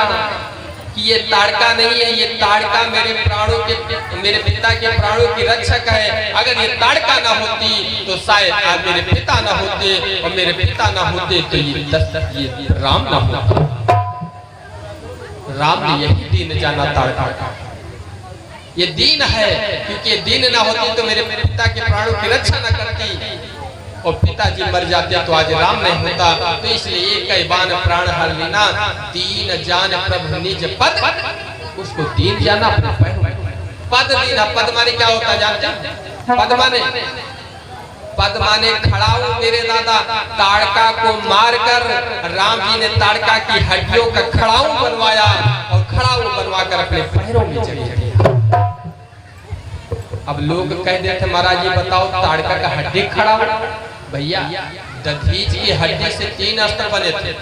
कि ये ताड़का नहीं है, ये ताड़का मेरे प्राणों के, मेरे पिता के प्राणों की रक्षक है। अगर ये ताड़का ना होती तो शायद आज मेरे पिता ना होते, और मेरे पिता ना होते तो ये राम ना होता। राम ने यही दिन जाना ताड़का का। ये दीन है, क्योंकि ये दीन ना होती तो मेरे पिता के प्राणों की रक्षा न करती, और पिताजी मर जाते तो आज राम नहीं होता। तो इसलिए एक बाण प्राण हर लेना, दीन जान प्रभु निज पद, उसको दीन जाना अपने पैरों में। पद दीना, पद माने क्या होता जानते हैं? पद माने खड़ाऊ। मेरे दादा ताड़का को मारकर राम जी ने ताड़का की हड्डियों का खड़ाऊ बनवाया, और खड़ाऊ बनवा कर अपने पैरों में जगह दिया। अब लोग कह देते महाराज जी बताओ ताड़का का हड्डी खड़ा, भैया दधीच की हड्डी से 3 अस्त्र बने थे।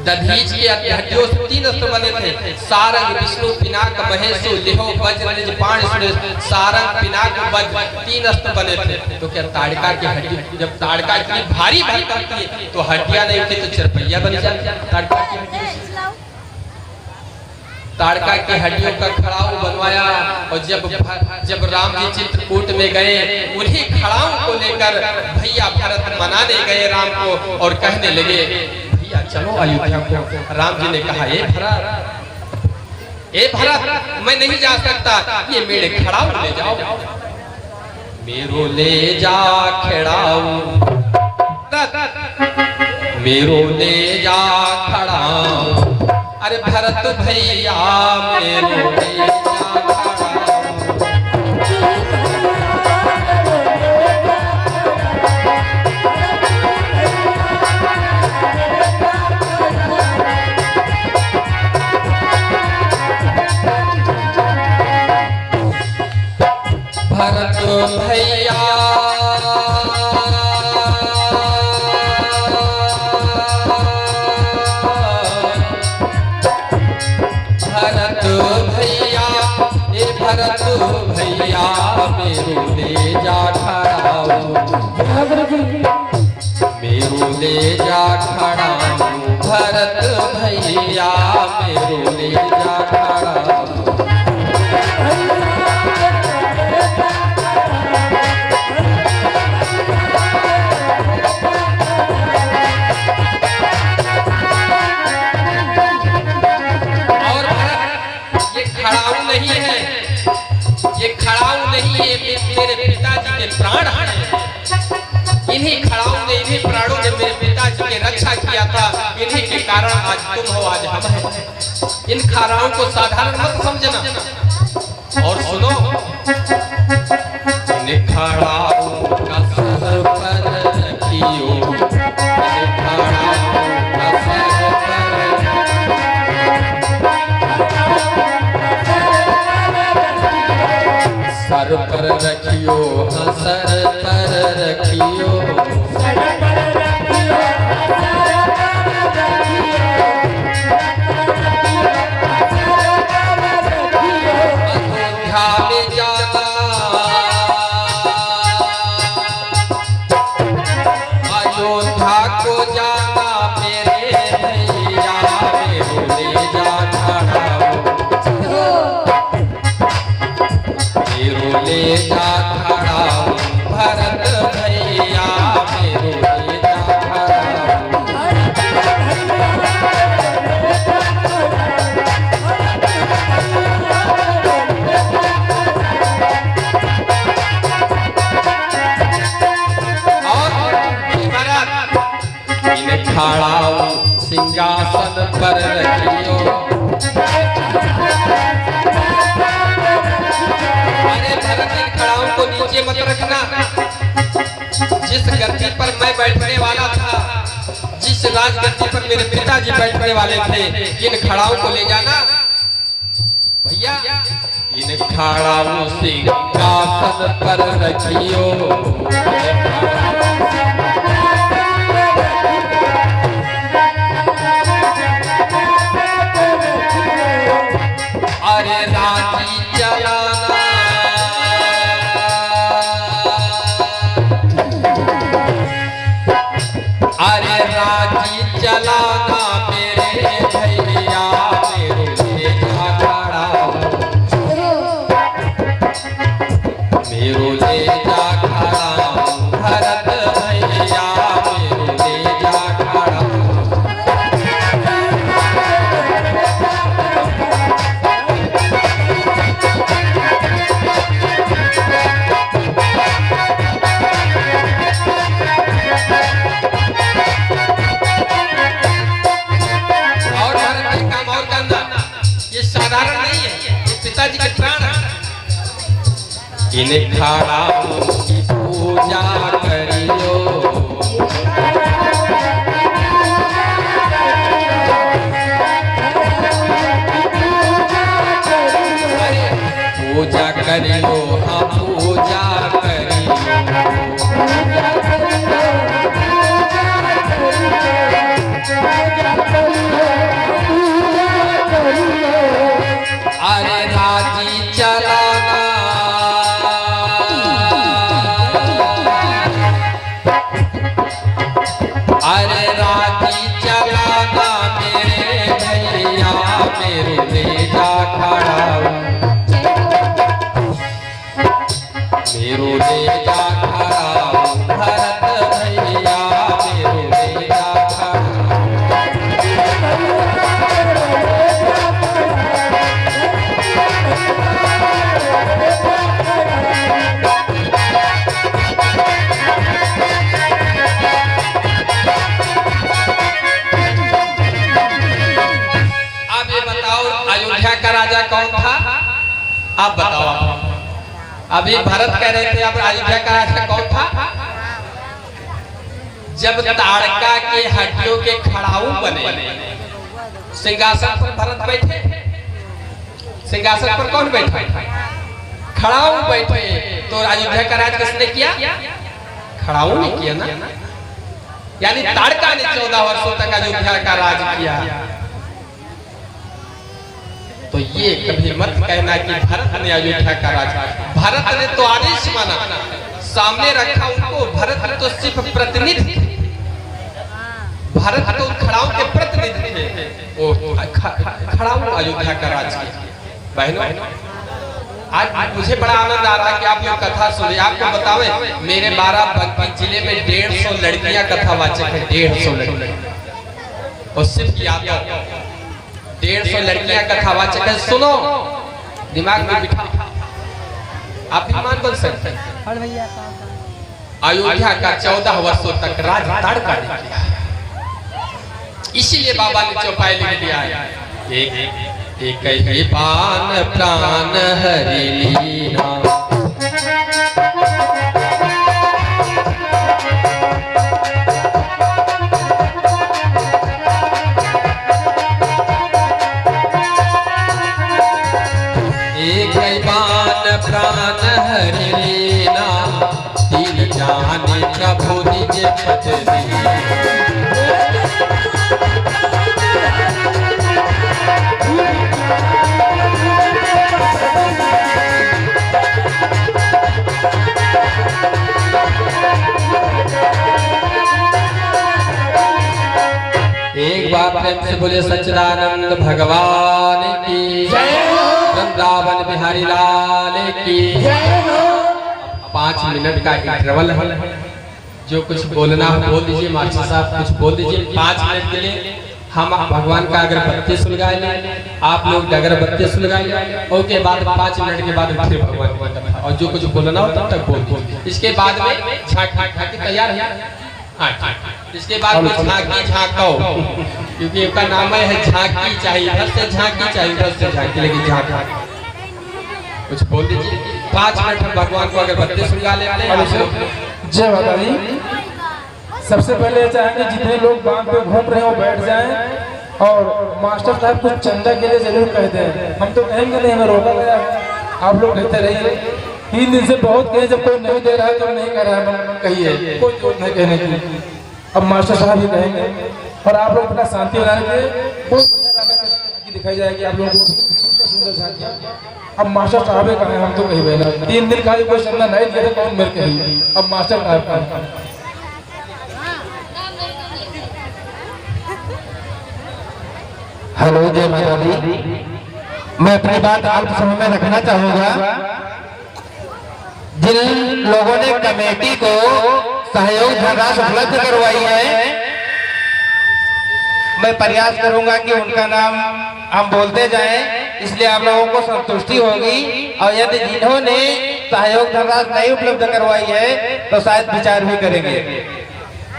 दधीच के हड्डियों से 3 अस्त्र बने थे। सारंग विष्णु पिनाक महेशु लेहो वज्र निज बाण सुरेश। सारंग पिनाक वज्र 3 अस्त्र बने थे। तो क्या ताड़का की हड्डी, जब ताड़का इतनी भारी भरकम थी तो हड्डियां नहीं थी तो चरपैया बन जाती ताड़का की हड्डी। ताड़का की हड्डियों का खड़ाऊ बनवाया और जब राम जी चित्रकूट में गए उन्हीं खड़ाऊ को लेकर भैया भरत मनाने गए राम को और कहने लगे भैया चलो अयोध्या को। राम जी ने कहा ए भरत मैं नहीं जा सकता, ये मेरे खड़ाऊ ले जाओ। मेरो ले जा खड़ाऊ, मेरो ले जा खड़ाऊ। अरे भरत भैया मेरो ले जा खड़ाऊ। भरत भैया भरत भैया मेरो ले जा खड़ाऊ। मेरो ले जा खड़ाऊ भरत भैया मेरो ले जा खड़ाऊ। खड़ाऊ नहीं है, ये खड़ाऊ नहीं है, मेरे पिताजी के प्राण हैं। इन्हीं खड़ाऊ ने, इन्हीं प्राणों ने मेरे पिताजी की रक्षा किया था। इन्हीं के कारण आज तुम हो, आज हम हैं। इन खड़ाऊ को साधारण मत समझना। और सुनो, इन खड़ाऊ का सर पर रखियो, इन खड़ाऊ का सर पर सर पर रखियो, हाँ सर पर रखियो। अयोध्या में जाना, अयोध्या को जाना मेरे भैया मेरो ले जा खड़ाऊ। मेरो ले जा खड़ाऊ भरत भैया मेरो ले जा खड़ाऊ। इन खड़ाऊ सिंहासन पर रखियो। अरे भरत इन खड़ाऊ को नीचे मत रखना। जिस गद्दी पर मैं बैठने वाला था, जिस राजगद्दी पर मेरे पिताजी बैठने वाले थे, इन खड़ाऊ को ले जाना भैया। इन खड़ाऊ सिंहासन पर रखियो। अरे राजी चलाना, अरे राजी चलाना मेरे भैया मेरो ले जा खड़ाऊ। मेरो ले जा खड़ाऊ भरत भैया मेरो ले जा खड़ाऊ। साधारण नहीं है, ये पिताजी के प्राण है। इन खड़ाऊ की पूजा करियो। पूजा करियो, हाँ पूजा करियो। मेरो ले जा खड़ा भरत भैया मेरो ले जा खड़ा। अब ये बताओ अयोध्या का राजा कौन था? आप बताओ। अभी भरत कह रहे थे, अब अयोध्या का राजा कौन था? जब ताड़का के हड्डियों के खड़ाऊ बने, सिंहासन पर भरत बैठे। सिंहासन पर कौन बैठा? खड़ाऊ बैठे। तो अयोध्या का राज किसने किया? खड़ाऊ ने किया ना। यानी ताड़का ने 14 वर्षों तक अयोध्या का राज किया। तो ये कभी मत कहना कि भरत ने अयोध्या का राज। भरत ने तो आदेश माना, सामने रखा उनको। भरत तो सिर्फ प्रतिनिधि थे। भरत तो खड़ाऊ के प्रतिनिधि थे। वो खड़ाऊ अयोध्या का राज किया। बहनों, आज मुझे बड़ा आनंद आ रहा है कि आप लोग कथा सुने। आपको बतावे, मेरे बाराबंकी जिले में 150 लड़कियां कथावाचक है। 150 लड़कियां। और सिर्फ याद 150 लड़कियां कथावाचक है। सुनो, दिमाग में बिठा, आप ईमान बन सकते हैं। अयोध्या का 14 वर्षों तक राज ताड़का ने किया। इसीलिए बाबा ने चौपाई लिख दिया है, एक ही पान प्राण हरि लीना। प्राण हरि लीना, दीन जाने प्रभु निज पद दीना। एक बार प्रेम से बोले सच्चिदानंद भगवान की जय, वृंदावन बिहारी लाल की जय। 5 मिनट का इंटरवल है। जो कुछ बोलना हो बोल दीजिए। मास्टर साहब कुछ बोल दीजिए। 5 मिनट के लिए हम भगवान का अगरबत्ती सुलगाए लें, आप लोग अगरबत्ती सुलगाए लें। उसके बाद 5 मिनट के बाद फिर भगवान की कथा, और जो कुछ बोलना हो तब तक बोल दीजिए। इसके बाद में झांकी तैयार है। हाँ, इसके बाद में झांकी झांको, क्योंकि उसका नाम है झांकी। चाहिए इधर से झांकी, चाहिए उधर से झांकी, लेकिन झांका कुछ बोल दीजिए। 5 मिनट हम भगवान को अगरबत्ती सुलगा लेते हैं।
जय माता दी। सबसे पहले चाहेंगे जितने लोग बांध पे घूम रहे हो बैठ जाएं, और मास्टर साहब कुछ चंदा के लिए जरूर कहते हैं। हम तो कहेंगे नहीं, हमें रोका गया, आप लोग कहते रहिए। 3 दिन से बहुत कहे, जब कोई नहीं दे रहा है तो नहीं कह रहा है, कहिए, कोई जोर नहीं कहने की। अब मास्टर साहब ही कहेंगे, और आप लोग अपना शांति बनाने के बहुत झांकी दिखाई जाएगी आप लोगों को, सुंदर सुंदर झांकियां। अब मास्टर साहब कहा है, हम तो कही बहना 3 दिन का कोई चंदा नहीं दिया, कौन मेरे कही। अब मास्टर साहब का
हेलो, जय माता दी। मैं अपनी बात अल्प समय में रखना चाहूंगा। जिन लोगों ने कमेटी को सहयोग धनराशि उपलब्ध करवाई है, मैं प्रयास करूंगा कि उनका नाम हम बोलते जाएं, इसलिए आप लोगों को संतुष्टि होगी। और यदि जिन्होंने सहयोग धनराशि नहीं उपलब्ध करवाई है तो शायद विचार भी करेंगे।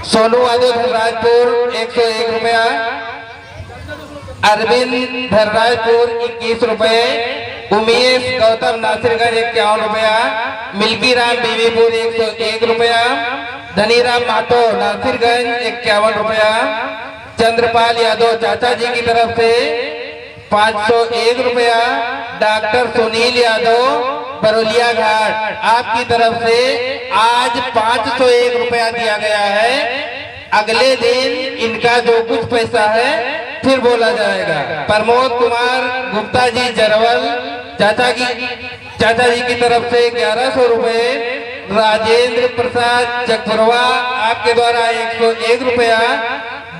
सोनू यादव धनराजपुर 101 रुपया, अरविंद धनराजपुर 21 रुपए, उमेश गौतम नासिरगंज 51 रुपया, मिल्की राम बीवीपुर 101 रुपया, धनीराम महतो नासिरगंज 51 रुपया, चंद्रपाल यादव चाचा जी की तरफ से 501 रुपया, डॉक्टर सुनील यादव बरौलिया घाट आपकी तरफ से आज 501 रुपया दिया गया है। अगले दिन इनका जो कुछ पैसा है फिर बोला जाएगा। प्रमोद कुमार गुप्ता जी जरवल चाचा जी की तरफ से 1100 रुपए, राजेंद्र प्रसाद चकरवा आपके द्वारा 101 रुपया,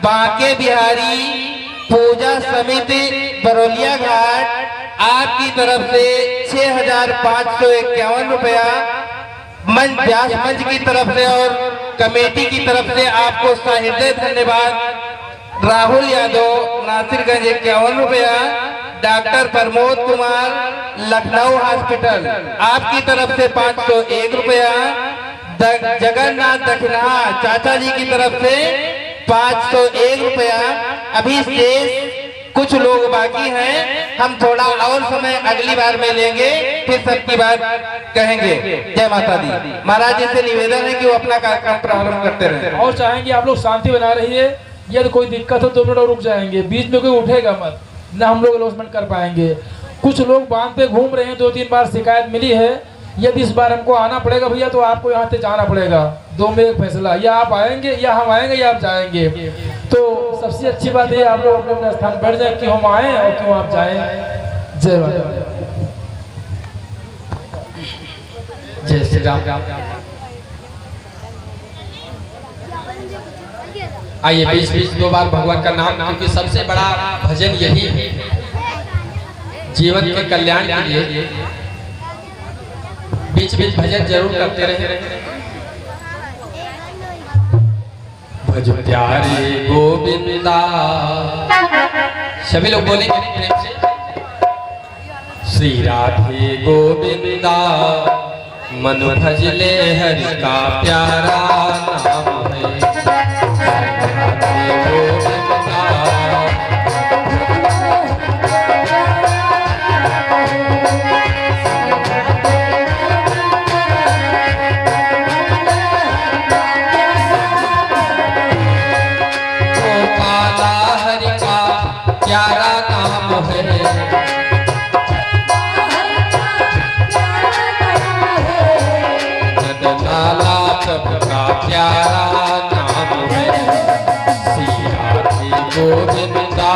बांके बिहारी पूजा समिति बरौलिया घाट आपकी तरफ से 6551 रुपया, मंच व्यास मंच की तरफ से और कमेटी की तरफ से आपको सहृदय धन्यवाद। राहुल यादव नासिरगंज 51 रुपया। डॉक्टर प्रमोद कुमार लखनऊ हॉस्पिटल आपकी तरफ से 501 रुपया। जगन्नाथ दक्षिणा चाचा जी की तरफ से 501 रुपया। अभी शेष कुछ लोग बाकी हैं, हम थोड़ा और समय अगली बार में लेंगे, फिर सबकी बात कहेंगे। जय माता दी। महाराज जी से निवेदन है कि वो अपना कार्यक्रम प्रारंभ करते रहे।
और चाहेंगे आप लोग शांति बना रहिए, यदि कोई दिक्कत हो 2 मिनट और रुक जाएंगे, बीच में कोई उठेगा मत, ना हम लोग अनाउंसमेंट कर पाएंगे। कुछ लोग बांध पे घूम रहे हैं, 2-3 बार शिकायत मिली है। यदि इस बार हमको आना पड़ेगा भैया तो आपको यहाँ से जाना पड़ेगा, 2 में एक फैसला, या आप आएंगे या हम आएंगे या आप जाएंगे। तो सबसे अच्छी बात है आप लोग अपने अपने स्थान बैठ जाए, क्यों हम आए और क्यों आप जाएं। जय माता।
जय श्री राम। आइए बीच बीच 2 बार भगवान का नाम, क्योंकि सबसे बड़ा भजन यही है जीवन के कल्याण के लिए। बीच बीच भजन जरूर करते रहे। भज प्यारे गोविंदा, सभी लोग बोलेंगे प्रेम से। श्री राधे गोविंदा मन भजले हरि का प्यारा नाम है। प्यारा नाम है, जगन्नाला प्रभु का प्यारा नाम है। श्री राधे गोविंदा